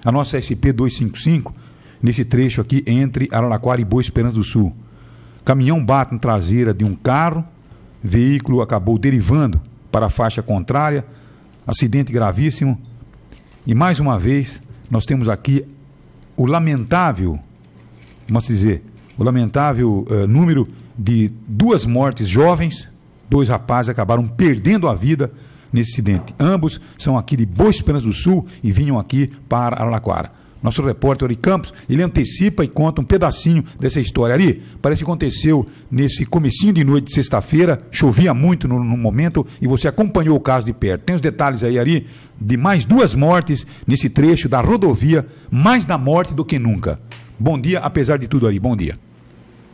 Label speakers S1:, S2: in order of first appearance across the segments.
S1: a nossa SP 255, nesse trecho aqui entre Araraquara e Boa Esperança do Sul. Caminhão bate na traseira de um carro, veículo acabou derivando para a faixa contrária, acidente gravíssimo. E mais uma vez, nós temos aqui o lamentável, número de 2 mortes jovens, 2 rapazes acabaram perdendo a vida nesse acidente. Ambos são aqui de Boa Esperança do Sul e vinham aqui para Araraquara. Nosso repórter Ari Campos, ele antecipa e conta um pedacinho dessa história. Ari, parece que aconteceu nesse comecinho de noite de sexta-feira, chovia muito no momento e você acompanhou o caso de perto. Tem os detalhes aí, Ari, de mais 2 mortes nesse trecho da rodovia, mais da morte do que nunca. Bom dia, apesar de tudo, Ari, bom dia.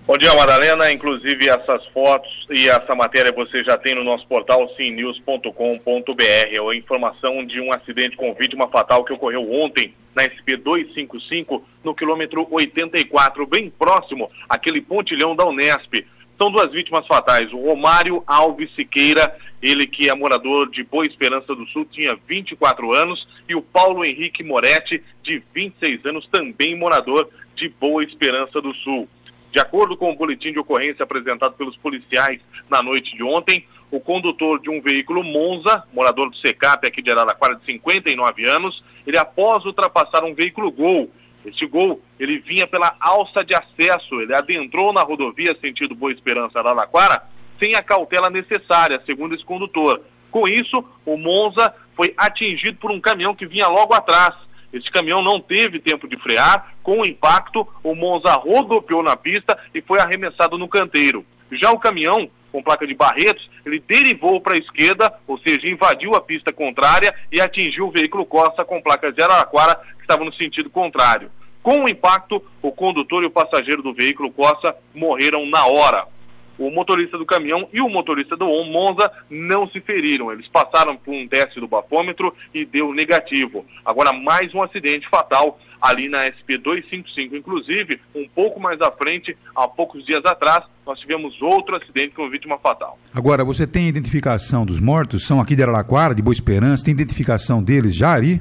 S2: Bom dia, Madalena. Inclusive, essas fotos e essa matéria você já tem no nosso portal simnews.com.br. É a informação de um acidente com vítima fatal que ocorreu ontem na SP 255, no quilômetro 84, bem próximo àquele pontilhão da Unesp. São 2 vítimas fatais. O Romário Alves Siqueira, ele que é morador de Boa Esperança do Sul, tinha 24 anos, e o Paulo Henrique Moretti, de 26 anos, também morador de Boa Esperança do Sul. De acordo com o boletim de ocorrência apresentado pelos policiais na noite de ontem, o condutor de um veículo Monza, morador do Secap aqui de Araraquara, de 59 anos, ele após ultrapassar um veículo Gol, este Gol, ele vinha pela alça de acesso, ele adentrou na rodovia sentido Boa Esperança Araraquara sem a cautela necessária, segundo esse condutor. Com isso, o Monza foi atingido por um caminhão que vinha logo atrás. Este caminhão não teve tempo de frear. Com o impacto, o Monza rodopiou na pista e foi arremessado no canteiro. Já o caminhão, com placa de Barretos, ele derivou para a esquerda, ou seja, invadiu a pista contrária e atingiu o veículo Costa com placas de Araraquara, que estava no sentido contrário. Com o impacto, o condutor e o passageiro do veículo Costa morreram na hora. O motorista do caminhão e o motorista do Monza não se feriram. Eles passaram por um teste do bafômetro e deu negativo. Agora, mais um acidente fatal ali na SP 255. Inclusive, um pouco mais à frente, há poucos dias atrás, nós tivemos outro acidente com vítima fatal.
S1: Agora, você tem identificação dos mortos? São aqui de Araraquara, de Boa Esperança? Tem identificação deles já, Ari?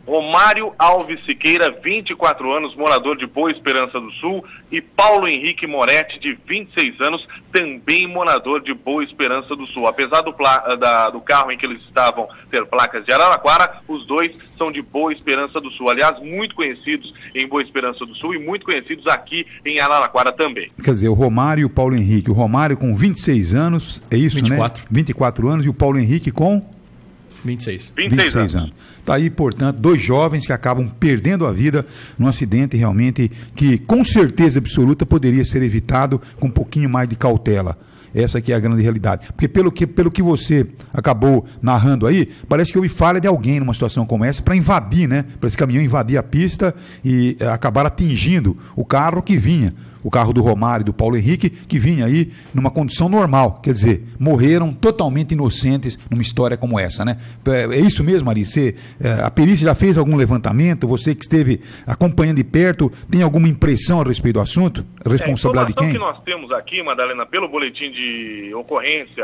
S2: Romário Alves Siqueira, 24 anos, morador de Boa Esperança do Sul, e Paulo Henrique Moretti, de 26 anos, também morador de Boa Esperança do Sul. Apesar do carro em que eles estavam ter placas de Araraquara, os dois são de Boa Esperança do Sul. Aliás, muito conhecidos em Boa Esperança do Sul e muito conhecidos aqui em Araraquara também.
S1: Quer dizer, o Romário e o Paulo Henrique. O Romário com 26 anos, é isso,
S3: 24.
S1: Né? 24 anos, e o Paulo Henrique com
S3: 26
S1: anos. Está aí, portanto, 2 jovens que acabam perdendo a vida num acidente realmente que, com certeza absoluta, poderia ser evitado com um pouquinho mais de cautela. Essa aqui é a grande realidade. Porque pelo que você acabou narrando aí, parece que houve falha de alguém numa situação como essa para invadir, né? Para esse caminhão invadir a pista e acabar atingindo o carro que vinha. O carro do Romário e do Paulo Henrique, que vinha aí numa condição normal. Quer dizer, morreram totalmente inocentes numa história como essa, né? É isso mesmo, Ari? A perícia já fez algum levantamento? Você que esteve acompanhando de perto, tem alguma impressão a respeito do assunto? A responsabilidade de quem?
S2: A informação que nós temos aqui, Madalena, pelo boletim de ocorrência,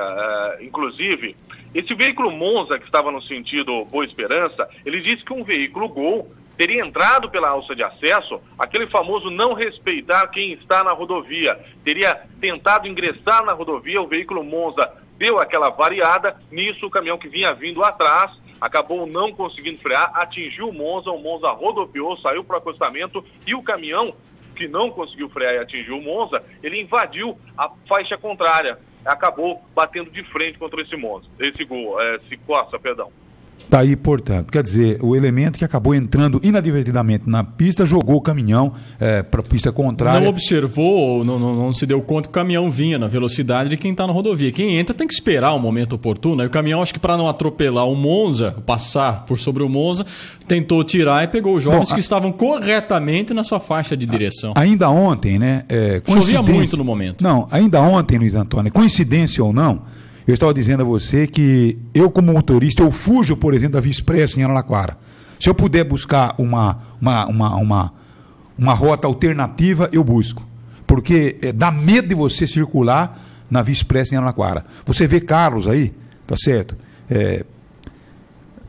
S2: inclusive, esse veículo Monza que estava no sentido Boa Esperança, ele disse que um veículo Gol teria entrado pela alça de acesso, aquele famoso não respeitar quem está na rodovia. Teria tentado ingressar na rodovia, o veículo Monza deu aquela variada, nisso o caminhão que vinha vindo atrás acabou não conseguindo frear, atingiu o Monza rodopiou, saiu para o acostamento e o caminhão, que não conseguiu frear e atingiu o Monza, ele invadiu a faixa contrária, acabou batendo de frente contra esse Costa.
S1: Está aí, portanto, quer dizer, o elemento que acabou entrando inadvertidamente na pista, jogou o caminhão para a pista contrária.
S3: Não observou, não se deu conta que o caminhão vinha na velocidade de quem está na rodovia. Quem entra tem que esperar o momento oportuno. Aí o caminhão, acho que para não atropelar o Monza, passar por sobre o Monza, tentou tirar e pegou os jovens que estavam corretamente na sua faixa de direção.
S1: Ainda ontem, né?
S3: Chovia muito no momento.
S1: Não, ainda ontem, Luiz Antônio, coincidência ou não, eu estava dizendo a você que eu, como motorista, eu fujo, por exemplo, da Via Expressa em Araraquara. Se eu puder buscar uma rota alternativa, eu busco. Porque dá medo de você circular na Via Expressa em Araraquara. Você vê carros aí, tá certo?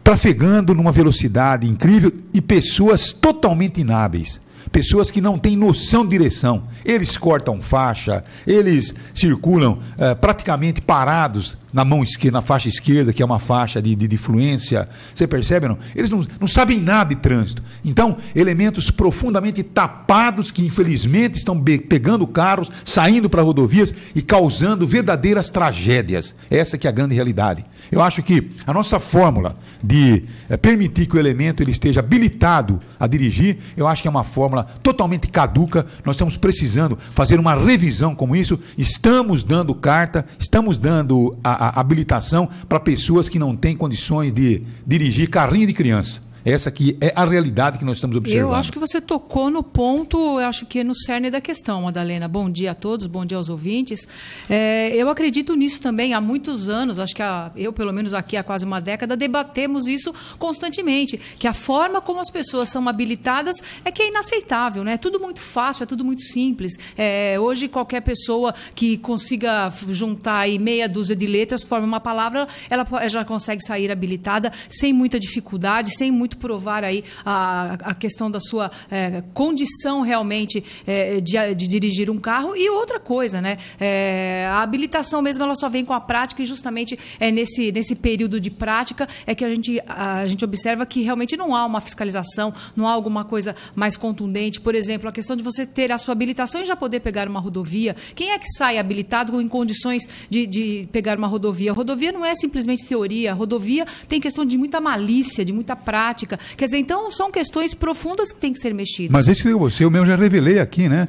S1: trafegando numa velocidade incrível e pessoas totalmente inábeis. Pessoas que não têm noção de direção. Eles cortam faixa, eles circulam praticamente parados na mão esquerda, na faixa esquerda, que é uma faixa de fluência. Você percebe, não? Eles não sabem nada de trânsito. Então, elementos profundamente tapados que, infelizmente, estão pegando carros, saindo para rodovias e causando verdadeiras tragédias. Essa que é a grande realidade. Eu acho que a nossa fórmula de permitir que o elemento ele esteja habilitado a dirigir, eu acho que é uma fórmula totalmente caduca. Nós estamos precisando fazer uma revisão como isso. Estamos dando carta, estamos dando a habilitação para pessoas que não têm condições de dirigir carrinho de criança. Essa aqui é a realidade que nós estamos observando.
S4: Eu acho que você tocou no ponto, eu acho que no cerne da questão, Madalena. Bom dia a todos, bom dia aos ouvintes. Eu acredito nisso também há muitos anos, acho que eu, pelo menos aqui há quase uma década, debatemos isso constantemente, que a forma como as pessoas são habilitadas é que é inaceitável, né? É tudo muito fácil, é tudo muito simples. Hoje, qualquer pessoa que consiga juntar aí meia dúzia de letras, forma uma palavra, ela já consegue sair habilitada sem muita dificuldade, sem muito provar aí a questão da sua condição realmente de dirigir um carro. E outra coisa, né? A habilitação mesmo ela só vem com a prática e justamente nesse período de prática é que a gente observa que realmente não há uma fiscalização, não há alguma coisa mais contundente. Por exemplo, a questão de você ter a sua habilitação e já poder pegar uma rodovia. Quem é que sai habilitado em condições de pegar uma rodovia? A rodovia não é simplesmente teoria. A rodovia tem questão de muita malícia, de muita prática. Quer dizer, então são questões profundas que têm que ser mexidas.
S1: Mas isso que eu mesmo já revelei aqui, né?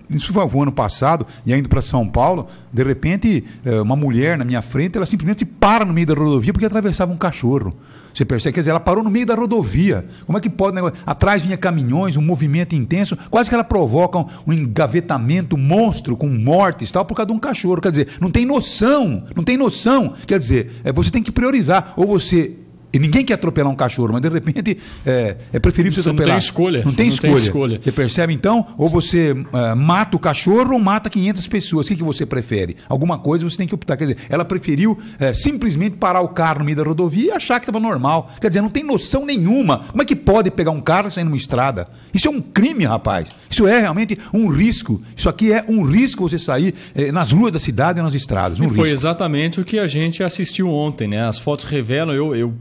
S1: Isso foi o ano passado, e indo para São Paulo, de repente, uma mulher na minha frente, ela simplesmente para no meio da rodovia porque atravessava um cachorro. Você percebe? Quer dizer, ela parou no meio da rodovia. Como é que pode? Atrás vinha caminhões, um movimento intenso, quase que ela provoca um engavetamento monstro com mortes e tal, por causa de um cachorro. Quer dizer, não tem noção. Quer dizer, você tem que priorizar. Ou você... E ninguém quer atropelar um cachorro, mas de repente é preferível você atropelar.
S3: Não tem escolha.
S1: Não tem escolha. Você percebe então? Ou você mata o cachorro ou mata 500 pessoas. O que você prefere? Alguma coisa você tem que optar. Quer dizer, ela preferiu simplesmente parar o carro no meio da rodovia e achar que estava normal. Quer dizer, não tem noção nenhuma. Como é que pode pegar um carro e sair numa estrada? Isso é um crime, rapaz. Isso é realmente um risco. Isso aqui é um risco você sair nas ruas da cidade e nas estradas.
S3: Foi exatamente o que a gente assistiu ontem, né? As fotos revelam, eu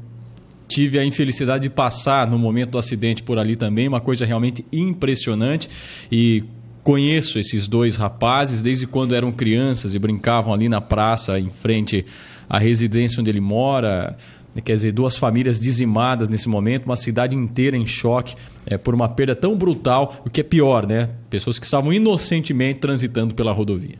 S3: tive a infelicidade de passar no momento do acidente por ali também, uma coisa realmente impressionante, e conheço esses dois rapazes desde quando eram crianças e brincavam ali na praça em frente à residência onde ele mora. Quer dizer, duas famílias dizimadas nesse momento, uma cidade inteira em choque por uma perda tão brutal, o que é pior, né? Pessoas que estavam inocentemente transitando pela rodovia.